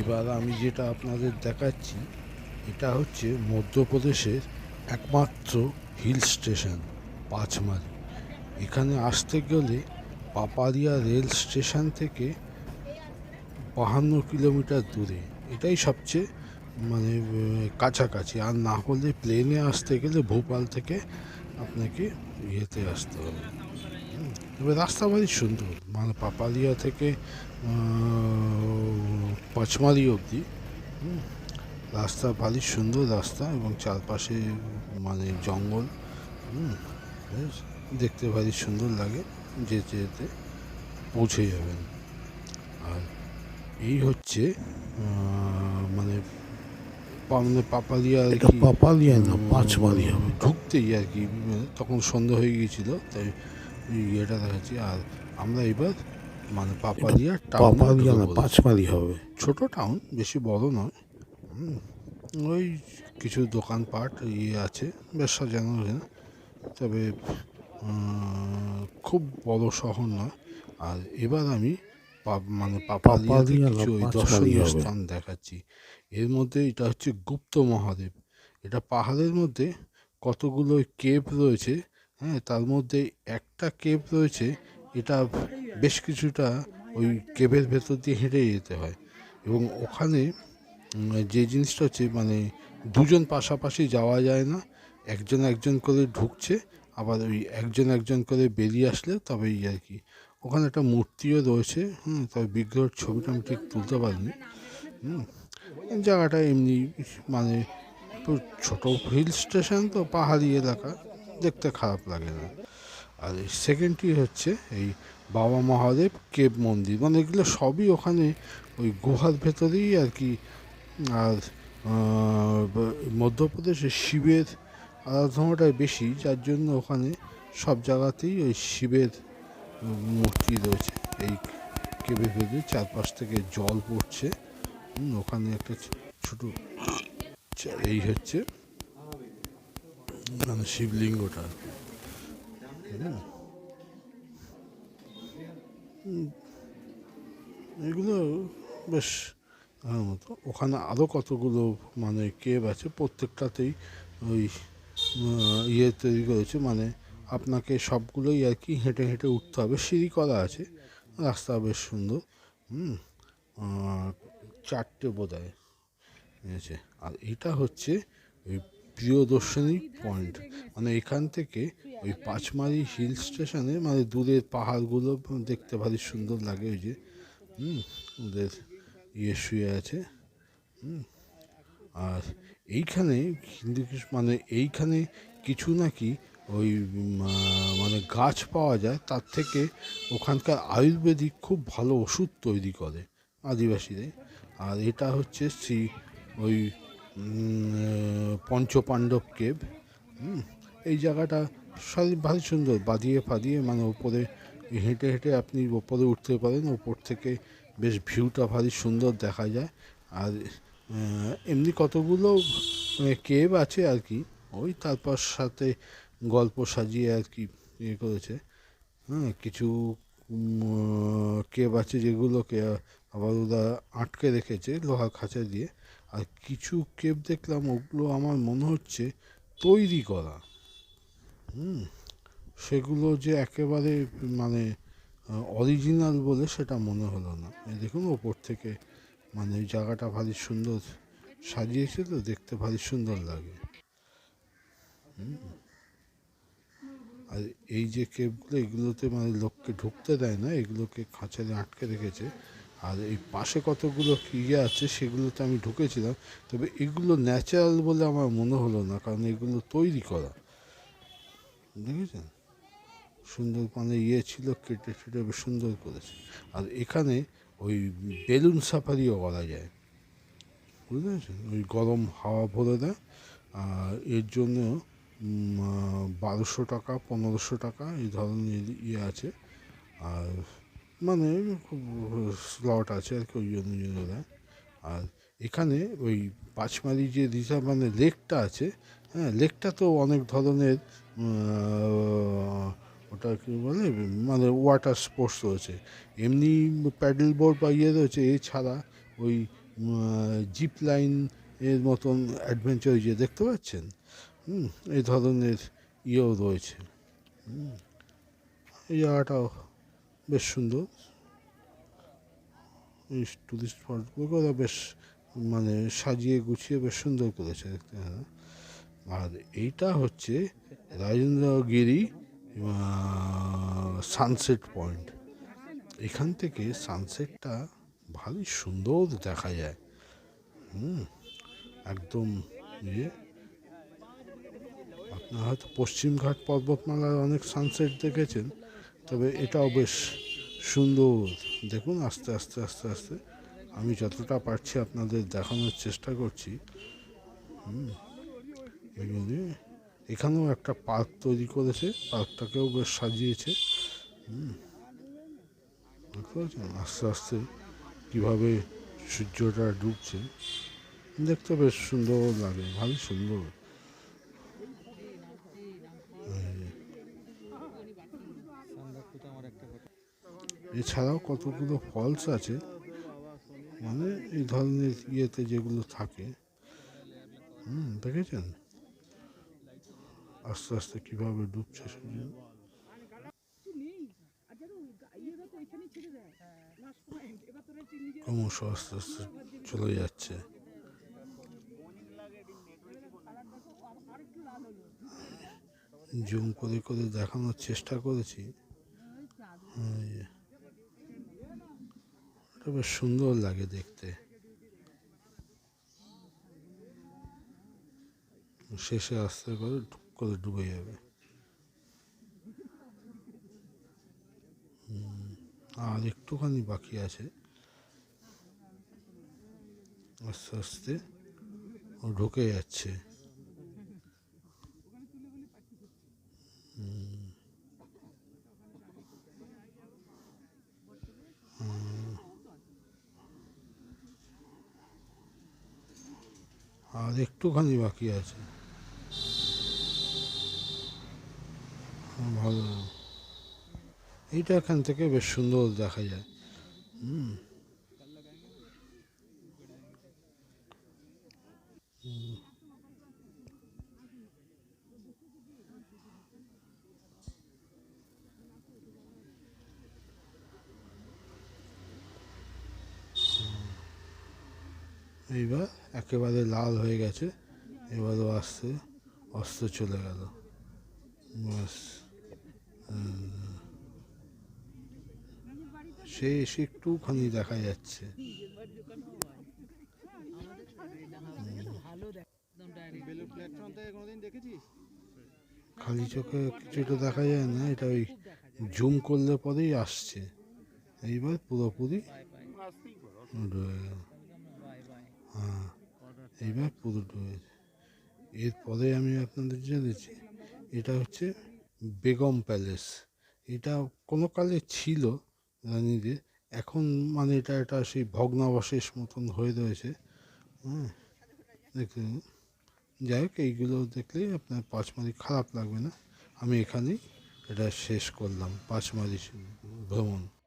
এবার আমি যেটা আপনাদের দেখাচ্ছি এটা হচ্ছে মধ্যপ্রদেশের একমাত্র হিল স্টেশন পাঁচমারি। এখানে আসতে গেলে পাপারিয়া রেল স্টেশন থেকে 52 কিলোমিটার দূরে। এটাই সবচেয়ে কাছাকাছি। আর না হলে প্লেনে আসতে গেলে ভোপাল থেকে আপনাকে ইয়েতে আসতে হবে। তবে রাস্তা ভারী সুন্দর, পাপালিয়া থেকে পাঁচমারি অবধি রাস্তা ভারী সুন্দর রাস্তা, এবং চারপাশে জঙ্গল। বেশ দেখতে ভারী সুন্দর লাগে। যেতে যেতে পৌঁছে যাবেন। আর এই হচ্ছে মানে পাপালিয়া আর এটা কি, পাপালিয়া না, পাঁচমারি হবে। ঢুকতেই আর কি তখন সন্ধ্যা হয়ে গিয়েছিল, তাই ইয়েটা দেখাচ্ছি। আর আমরা এবার এটা পাপালিয়া টাউনে পাপালিয়া ঢুকে না, পড়েছি। পাঁচমারি হবে। ছোট টাউন, বেশি বড় নয়। ওই কিছু দোকানপাট আছে, বেশ সাজানো আছে। তবে খুব বড় শহর নয়। আর এবার আমি পাপালিয়াতে পাপালিয়া না, কিছু ওই পাঁচমারি দর্শনীয় হবে। স্থান দেখাচ্ছি। এর মধ্যে এটা হচ্ছে গুপ্ত মহাদেব। এটা পাহাড়ের মধ্যে কতগুলো কেভ রয়েছে। হ্যাঁ, তার মধ্যে একটা কেভ রয়েছে, এটা বেশ কিছুটা ওই কেভের ভেতর দিয়ে হেঁটে যেতে হয়। এবং ওখানে যে জিনিসটা হচ্ছে দুজন পাশাপাশি যাওয়া যায় না, একজন একজন করে ঢুকছে, আবার ওই একজন একজন করে বেরিয়ে আসলে তবেই আর কি। ওখানে একটা মূর্তিও রয়েছে, তবে বিগ্রহের ছবিটা আমি ঠিক তুলতে পারিনি। জায়গাটা এমনি মানে ছোট হিল স্টেশন, তো পাহাড়ি এলাকা, দেখতে খারাপ লাগে না। আর সেকেন্ডটি হচ্ছে এই বাবা মহাদেব কেব মন্দির। এগুলো সবই ওখানে ওই গুহার ভেতরেই আর কি। আর মধ্যপ্রদেশে শিবের আরাধনাটাই বেশি, যার জন্য ওখানে সব জায়গাতেই ওই শিবের মূর্তি রয়েছে। এই কেবের ভেতরে চারপাশ থেকে জল পড়ছে। ওখানে একটা ছোট এই হচ্ছে শিবলিঙ্গটা আর কি। এগুলো বেশ মতো। ওখানে আরও কতগুলো কেভ আছে, প্রত্যেকটাতেই ওই ইয়ে তৈরি করেছে, আপনাকে সবগুলোই আর কি হেঁটে হেঁটে উঠতে হবে। সিঁড়ি করা আছে, রাস্তা বেশ সুন্দর। চারটে বোধহয় আছে। আর এটা হচ্ছে ওই প্রিয়দর্শনী পয়েন্ট। এখান থেকে ওই পাঁচমারি হিল স্টেশনে দূরের পাহাড়গুলো দেখতে ভারী সুন্দর লাগে। ওই যে ওদের ইয়ে শুয়ে আছে। আর এইখানে হিন্দু এইখানে কিছু নাকি ওই গাছ পাওয়া যায়, তার থেকে ওখানকার আয়ুর্বেদিক খুব ভালো ওষুধ তৈরি করে আদিবাসীদের। আর এটা হচ্ছে ওই পঞ্চপাণ্ডব কেভ। এই জায়গাটা ভারী সুন্দর, বাদিয়ে ফাদিয়ে ওপরে হেঁটে হেঁটে আপনি ওপরে উঠতে পারেন। ওপর থেকে বেশ ভিউটা ভারী সুন্দর দেখা যায়। আর এমনি কতগুলো কেভ আছে আর কি, ওই তারপর সাথে গল্প সাজিয়ে আর কি ইয়ে করেছে। কিছু কেভ আছে যেগুলোকে আবার ওরা আটকে রেখেছে লোহার খাঁচা দিয়ে। আর কিছু কেভ দেখলাম, ওগুলো আমার মনে হচ্ছে তৈরি করা। সেগুলো যে একেবারে অরিজিনাল বলে সেটা মনে হলো না। দেখুন ওপর থেকে ওই জায়গাটা ভারী সুন্দর সাজিয়েছে, তো দেখতে ভারী সুন্দর লাগে। আর এই যে কেভগুলো, এগুলোতে লোককে ঢুকতে দেয় না, এগুলোকে খাঁচারে আটকে রেখেছে। আর এই পাশে কতগুলো ইয়ে আছে, সেগুলোতে আমি ঢুকেছিলাম, তবে এগুলো ন্যাচারাল বলে আমার মনে হলো না, কারণ এগুলো তৈরি করা। দেখেছেন সুন্দর ইয়ে ছিল, কেটে কেটে বেশ সুন্দর করেছে। আর এখানে ওই বেলুন সাফারিও করা যায়, বুঝতে পেরেছেন। ওই গরম হাওয়া ভরে দেয়, আর এর জন্য 1200 টাকা 1500 টাকা এই ধরনের ইয়ে আছে। আর খুব স্লট আছে আর কি, ওই জন্য দেয়। আর এখানে ওই পাঁচমারি যে রিজার্ভ লেকটা আছে, হ্যাঁ, লেকটা তো অনেক ধরনের ওটা কি বলে ওয়াটার স্পোর্টস রয়েছে। এমনি প্যাডেল বোর্ড বা ইয়ে রয়েছে, এছাড়া ওই জিপ লাইন এর মতন অ্যাডভেঞ্চার যে দেখতে পাচ্ছেন, এই ধরনের ইয়েও রয়েছে। এই জায়গাটাও বেশ সুন্দর। এই টুরিস্ট স্পটগুলোকে ওরা বেশ মানে সাজিয়ে গুছিয়ে বেশ সুন্দর করেছে দেখতে। হ্যাঁ। আর এইটা হচ্ছে রাজেন্দ্রগিরি সানসেট পয়েন্ট। এখান থেকে সানসেটটা ভারী সুন্দর দেখা যায়। একদম ইয়ে, আপনার হয়তো পশ্চিমঘাট পর্বতমালার অনেক সানসেট দেখেছেন, তবে এটাও বেশ সুন্দর। দেখুন আস্তে আস্তে আস্তে আস্তে আমি যতটা পারছি আপনাদের দেখানোর চেষ্টা করছি। এগুলি এখানেও একটা পার্ক তৈরি করেছে, পার্কটাকেও বেশ সাজিয়েছে। দেখতে পাচ্ছেন আস্তে আস্তে কীভাবে সূর্যটা ডুবছে, দেখতে বেশ সুন্দর লাগে, ভালো সুন্দর। এছাড়াও কতগুলো ফলস আছে, মানে এই ধরনের ইয়েতে যেগুলো থাকে, দেখেছেন আস্তে আস্তে কিভাবে ডুবছে সূর্য। ক্রমশ আস্তে আস্তে চলে যাচ্ছে। জুম করে করে দেখানোর চেষ্টা করেছি। এটা বেশ সুন্দর লাগে দেখতে। শেষে আস্তে করে ঢুক করে ডুবে যাবে। আর একটুখানি বাকি আছে, আস্তে আস্তে ও ঢুকে যাচ্ছে। আর একটুখানি বাকি আছে। ভালো, এইটা এখান থেকে বেশ সুন্দর দেখা যায়। এইবার একেবারে লাল হয়ে গেছে, এবারও আসতে অস্ত চলে গেল। ব্যাস, সে এসে একটুখানি দেখা যাচ্ছে। খালি চোখে কিছুটা দেখা যায় না, এটা ওই জুম করলে পরেই আসছে। এইবার পুরোপুরি ডুবে গেল। হ্যাঁ, এইবার পুরো ডুবে। এরপরে আমি আপনাদের জেনেছি এটা হচ্ছে বেগম প্যালেস। এটা কোনো কালে ছিল রানীদের, এখন মানে এটা সেই ভগ্নাবশেষ মতন হয়ে রয়েছে। হ্যাঁ, দেখুন, যাই হোক এইগুলো দেখলেই আপনার পাঁচমারি খারাপ লাগবে না। আমি এখানেই এটা শেষ করলাম, পাঁচমারি ভ্রমণ।